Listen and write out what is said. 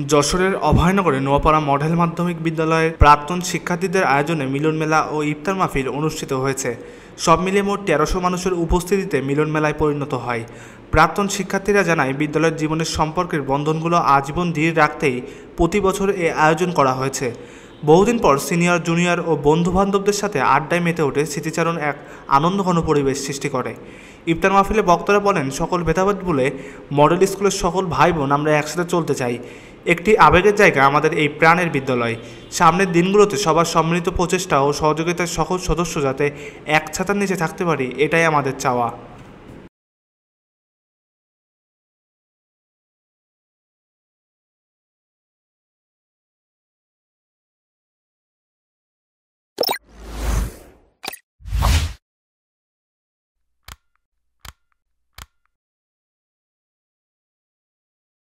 যশোরের অভয়নগরে নোয়াপাড়া মডেল মাধ্যমিক বিদ্যালয়ের প্রাক্তন শিক্ষার্থীদের আয়োজনে মিলন মেলা ও ইফতার মাহফিল অনুষ্ঠিত হয়েছে। সব মিলিয়ে মোট ১৩০০ মানুষের উপস্থিতিতে মিলন মেলায় পরিণত হয়। প্রাক্তন শিক্ষার্থীরা জানায়, বিদ্যালয়ের জীবনের সম্পর্কের বন্ধনগুলো আজীবন ধীর রাখতেই প্রতি বছর এ আয়োজন করা হয়েছে। বহুদিন পর সিনিয়র জুনিয়র ও বন্ধুবান্ধবদের সাথে আড্ডায় মেতে ওঠে স্মৃতিচারণ এক আনন্দঘন পরিবেশ সৃষ্টি করে। ইফতার মাহফিলে বক্তারা বলেন, সকল ভেদাভেদ ভুলে মডেল স্কুলের সকল ভাই বোন আমরা একসাথে চলতে চাই। একটি আবেগের জায়গা আমাদের এই প্রাণের বিদ্যালয়। সামনের দিনগুলোতে সবার সম্মিলিত প্রচেষ্টা ও সহযোগিতার সকল সদস্য যাতে এক ছাতার নিচে থাকতে পারি, এটাই আমাদের চাওয়া।